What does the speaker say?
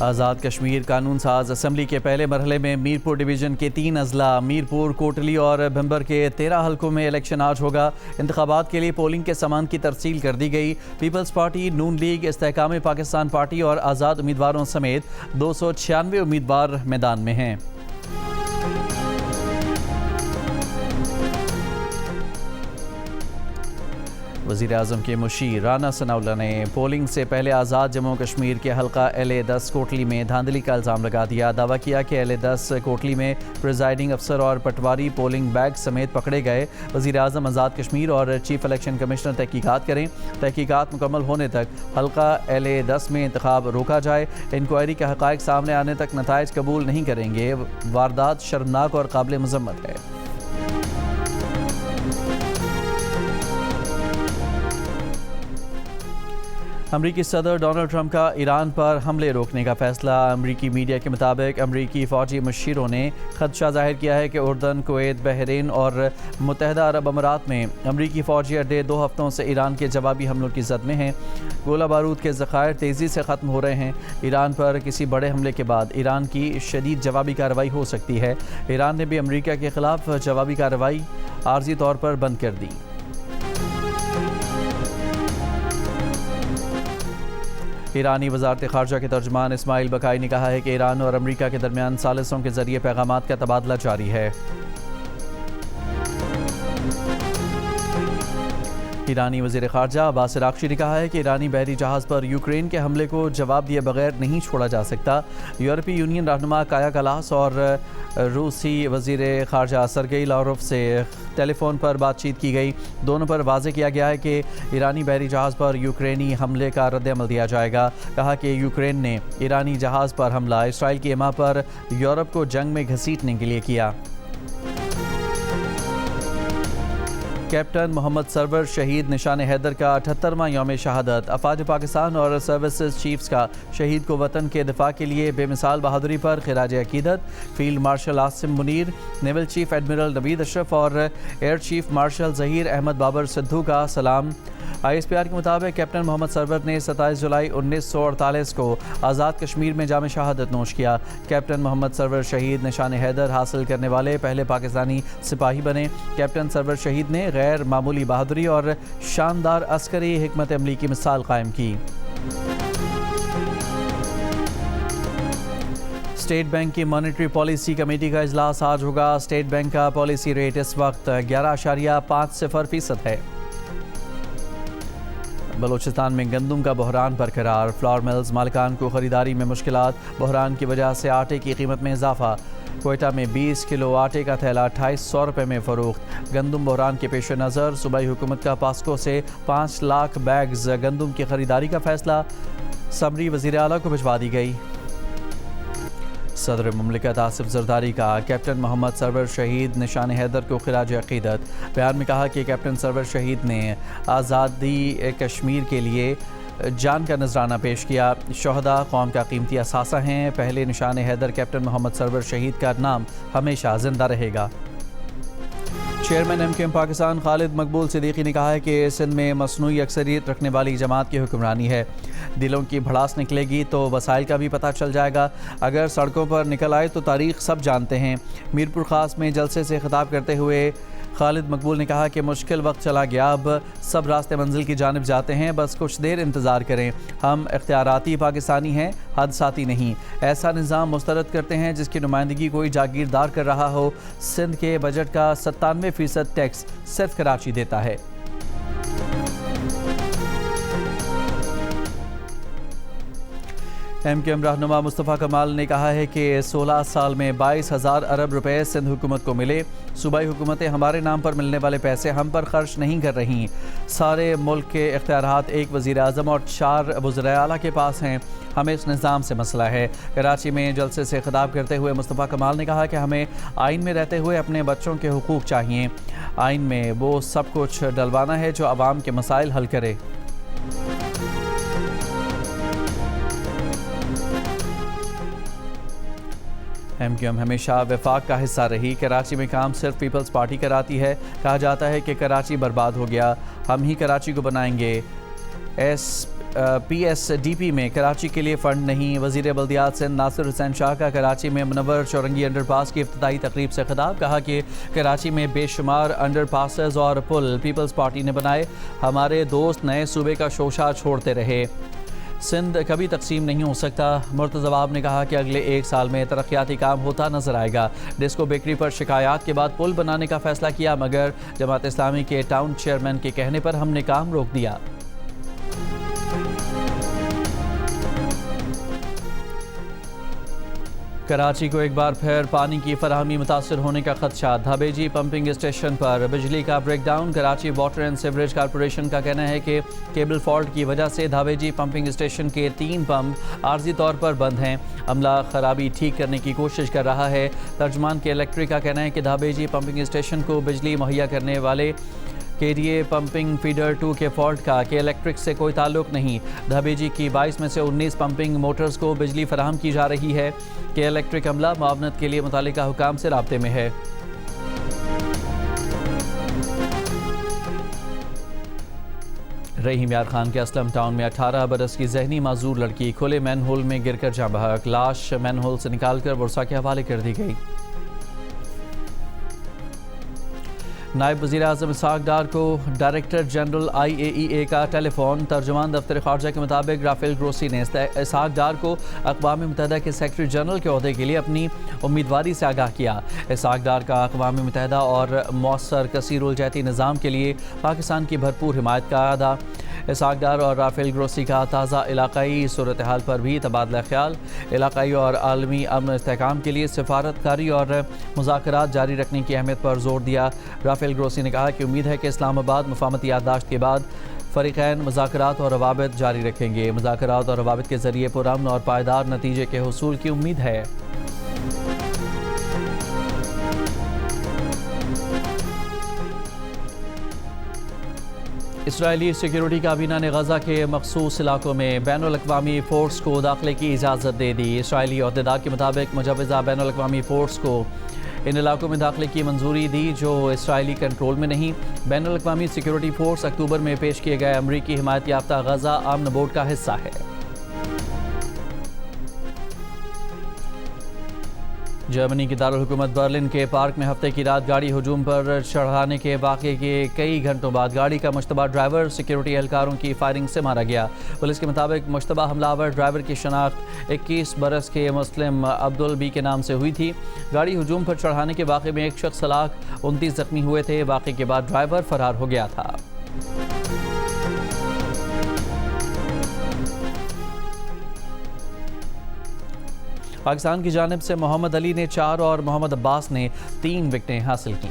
آزاد کشمیر قانون ساز اسمبلی کے پہلے مرحلے میں میرپور ڈویژن کے 3 اضلاع میرپور، کوٹلی اور بھمبر کے 13 حلقوں میں الیکشن آج ہوگا۔ انتخابات کے لیے پولنگ کے سامان کی ترسیل کر دی گئی۔ پیپلز پارٹی، نون لیگ، استحکام پاکستان پارٹی اور آزاد امیدواروں سمیت 296 امیدوار میدان میں ہیں۔ وزیراعظم کے مشیر رانا ثناءاللہ نے پولنگ سے پہلے آزاد جموں کشمیر کے حلقہ LA-10 کوٹلی میں دھاندلی کا الزام لگا دیا۔ دعویٰ کیا کہ LA-10 کوٹلی میں پریزائڈنگ افسر اور پٹواری پولنگ بیگ سمیت پکڑے گئے۔ وزیراعظم آزاد کشمیر اور چیف الیکشن کمشنر تحقیقات کریں۔ تحقیقات مکمل ہونے تک حلقہ LA-10 میں انتخاب روکا جائے۔ انکوائری کے حقائق سامنے آنے تک نتائج قبول نہیں کریں گے۔ واردات شرمناک اور قابل مذمت ہے۔ امریکی صدر ڈونلڈ ٹرمپ کا ایران پر حملے روکنے کا فیصلہ۔ امریکی میڈیا کے مطابق امریکی فوجی مشیروں نے خدشہ ظاہر کیا ہے کہ اردن، کویت، بحرین اور متحدہ عرب امارات میں امریکی فوجی اڈے 2 ہفتوں سے ایران کے جوابی حملوں کی زد میں ہیں۔ گولہ بارود کے ذخائر تیزی سے ختم ہو رہے ہیں۔ ایران پر کسی بڑے حملے کے بعد ایران کی شدید جوابی کارروائی ہو سکتی ہے۔ ایران نے بھی امریکہ کے خلاف جوابی کارروائی عارضی طور پر بند کر دی۔ ایرانی وزارت خارجہ کے ترجمان اسماعیل بقائی نے کہا ہے کہ ایران اور امریکہ کے درمیان ثالثوں کے ذریعے پیغامات کا تبادلہ جاری ہے۔ ایرانی وزیر خارجہ عباس عراقچی نے کہا ہے کہ ایرانی بحری جہاز پر یوکرین کے حملے کو جواب دیے بغیر نہیں چھوڑا جا سکتا۔ یورپی یونین رہنما کایا کلاس اور روسی وزیر خارجہ سرگئی لاوروف سے ٹیلی فون پر بات چیت کی گئی۔ دونوں پر واضح کیا گیا ہے کہ ایرانی بحری جہاز پر یوکرینی حملے کا رد عمل دیا جائے گا۔ کہا کہ یوکرین نے ایرانی جہاز پر حملہ اسرائیل کی حمایت پر یورپ کو جنگ میں گھسیٹنے کے لیے کیا۔ کیپٹن محمد سرور شہید نشان حیدر کا 78واں یوم شہادت۔ افواج پاکستان اور سروسز چیفز کا شہید کو وطن کے دفاع کے لیے بے مثال بہادری پر خراج عقیدت۔ Field marshal Asim Munir, naval chief admiral Naveed Ashraf اور air chief marshal Zaheer Ahmed Babar Sidhu کا سلام۔ ISPR کے مطابق کیپٹن محمد سرور نے 27 جولائی 1948 کو آزاد کشمیر میں جام شہادت نوش کیا۔ کیپٹن محمد سرور شہید نشان حیدر حاصل کرنے والے پہلے پاکستانی سپاہی بنے۔ کیپٹن سرور شہید نے غیر معمولی بہادری اور شاندار عسکری حکمت عملی کی مثال قائم کی۔ اسٹیٹ بینک کی مانیٹری پالیسی کمیٹی کا اجلاس آج ہوگا۔ اسٹیٹ بینک کا پالیسی ریٹ اس وقت 11.50% ہے۔ بلوچستان میں گندم کا بحران برقرار۔ فلاور ملز مالکان کو خریداری میں مشکلات۔ بحران کی وجہ سے آٹے کی قیمت میں اضافہ۔ کوئٹہ میں 20 کلو آٹے کا تھیلا 2800 روپے میں فروخت۔ گندم بحران کے پیش نظر صوبائی حکومت کا پاسکو سے 5 لاکھ بیگز گندم کی خریداری کا فیصلہ۔ سمری وزیر اعلیٰ کو بھجوا دی گئی۔ صدر مملکت آصف زرداری کا کیپٹن محمد سرور شہید نشان حیدر کو خراج عقیدت۔ بیان میں کہا کہ کیپٹن سرور شہید نے آزادی کشمیر کے لیے جان کا نذرانہ پیش کیا۔ شہداء قوم کا قیمتی اثاثہ ہیں۔ پہلے نشان حیدر کیپٹن محمد سرور شہید کا نام ہمیشہ زندہ رہے گا۔ چیئرمین MKM پاکستان خالد مقبول صدیقی نے کہا ہے کہ سندھ میں مصنوعی اکثریت رکھنے والی جماعت کی حکمرانی ہے۔ دلوں کی بھڑاس نکلے گی تو وسائل کا بھی پتہ چل جائے گا۔ اگر سڑکوں پر نکل آئے تو تاریخ سب جانتے ہیں۔ میرپور خاص میں جلسے سے خطاب کرتے ہوئے خالد مقبول نے کہا کہ مشکل وقت چلا گیا، اب سب راستے منزل کی جانب جاتے ہیں، بس کچھ دیر انتظار کریں۔ ہم اختیاراتی پاکستانی ہیں، حادثاتی نہیں۔ ایسا نظام مسترد کرتے ہیں جس کی نمائندگی کوئی جاگیردار کر رہا ہو۔ سندھ کے بجٹ کا 97% ٹیکس صرف کراچی دیتا ہے۔ MKM رہنما مصطفیٰ کمال نے کہا ہے کہ 16 سال میں 22,000 ارب روپے سندھ حکومت کو ملے۔ صوبائی حکومتیں ہمارے نام پر ملنے والے پیسے ہم پر خرچ نہیں کر رہی۔ سارے ملک کے اختیارات ایک وزیر اعظم اور 4 وزراء اعلیٰ کے پاس ہیں۔ ہمیں اس نظام سے مسئلہ ہے۔ کراچی میں جلسے سے خطاب کرتے ہوئے مصطفیٰ کمال نے کہا کہ ہمیں آئین میں رہتے ہوئے اپنے بچوں کے حقوق چاہیے۔ آئین میں وہ سب کچھ ڈلوانا ہے جو عوام کے مسائل حل کرے۔ MKM ہمیشہ وفاق کا حصہ رہی۔ کراچی میں کام صرف پیپلز پارٹی کراتی ہے۔ کہا جاتا ہے کہ کراچی برباد ہو گیا، ہم ہی کراچی کو بنائیں گے۔ PSDP میں کراچی کے لیے فنڈ نہیں. وزیر بلدیات سندھ ناصر حسین شاہ کا کراچی میں منور چورنگی انڈر پاس کی افتتاحی تقریب سے خطاب. کہا کہ کراچی میں بے شمار انڈر پاسز اور پل پیپلز پارٹی نے بنائے. ہمارے دوست نئے صوبے کا شوشہ چھوڑتے رہے. سندھ کبھی تقسیم نہیں ہو سکتا. مرتضی وہاب نے کہا کہ اگلے 1 سال میں ترقیاتی کام ہوتا نظر آئے گا. ڈسکو بیکری پر شکایات کے بعد پل بنانے کا فیصلہ کیا مگر جماعت اسلامی کے ٹاؤن چیئرمین کے کہنے پر ہم نے کام روک دیا. کراچی کو ایک بار پھر پانی کی فراہمی متاثر ہونے کا خدشہ. دھابیجی پمپنگ اسٹیشن پر بجلی کا break down. Karachi water and sewerage corporation کا کہنا ہے کہ کیبل فالٹ کی وجہ سے دھابیجی پمپنگ اسٹیشن کے 3 پمپ عارضی طور پر بند ہیں. عملہ خرابی ٹھیک کرنے کی کوشش کر رہا ہے. ترجمان کے الیکٹرک کا کہنا ہے کہ دھابیجی پمپنگ اسٹیشن کو بجلی مہیا کرنے والے کے لیے پمپنگ فیڈر 2 کے فالٹ کا کے الیکٹرک سے کوئی تعلق نہیں. دھابیجی کی 22 میں سے 19 پمپنگ موٹرز کو بجلی فراہم کی جا رہی ہے. کے الیکٹرک عملہ معاونت کے لیے متعلقہ حکام سے رابطے میں ہے. رحیم یار خان کے اسلم ٹاؤن میں 18 برس کی ذہنی معذور لڑکی کھلے مین ہول میں گر کر جاں بحق. لاش مین ہول سے نکال کر ورثاء کے حوالے کر دی گئی. نائب وزیر اعظم اسحاق ڈار کو ڈائریکٹر جنرل IAEA کا ٹیلی فون. ترجمان دفتر خارجہ کے مطابق رافیل گروسی نے اسحاق ڈار کو اقوام متحدہ کے سیکرٹری جنرل کے عہدے کے لیے اپنی امیدواری سے آگاہ کیا. اسحاق ڈار کا اقوام متحدہ اور مؤثر کثیر الجہتی نظام کے لیے پاکستان کی بھرپور حمایت کا اعادہ. اسحاق ڈار اور رافیل گروسی کا تازہ علاقائی صورتحال پر بھی تبادلہ خیال. علاقائی اور عالمی امن و استحکام کے لیے سفارت کاری اور مذاکرات جاری رکھنے کی اہمیت پر زور دیا. رافیل گروسی نے کہا کہ امید ہے کہ اسلام آباد مفاہمتی یادداشت کے بعد فریقین مذاکرات اور روابط جاری رکھیں گے. مذاکرات اور روابط کے ذریعے پرامن اور پائیدار نتیجے کے حصول کی امید ہے. اسرائیلی سیکیورٹی کابینہ نے غزہ کے مخصوص علاقوں میں بین الاقوامی فورس کو داخلے کی اجازت دے دی. اسرائیلی عہدیدار کے مطابق مجوزہ بین الاقوامی فورس کو ان علاقوں میں داخلے کی منظوری دی جو اسرائیلی کنٹرول میں نہیں. بین الاقوامی سیکیورٹی فورس اکتوبر میں پیش کیے گئے امریکی حمایت یافتہ غزہ امن بورڈ کا حصہ ہے. جرمنی کی دارالحکومت برلن کے پارک میں ہفتے کی رات گاڑی ہجوم پر چڑھانے کے واقعے کے کئی گھنٹوں بعد گاڑی کا مشتبہ ڈرائیور سیکیورٹی اہلکاروں کی فائرنگ سے مارا گیا. پولیس کے مطابق مشتبہ حملہ آور ڈرائیور کی شناخت 21 برس کے مسلم عبدالبی کے نام سے ہوئی تھی. گاڑی ہجوم پر چڑھانے کے واقعے میں ایک شخص ہلاک 29 زخمی ہوئے تھے. واقعے کے بعد ڈرائیور فرار ہو گیا تھا. پاکستان کی جانب سے محمد علی نے 4 اور محمد عباس نے 3 وکٹیں حاصل کیں.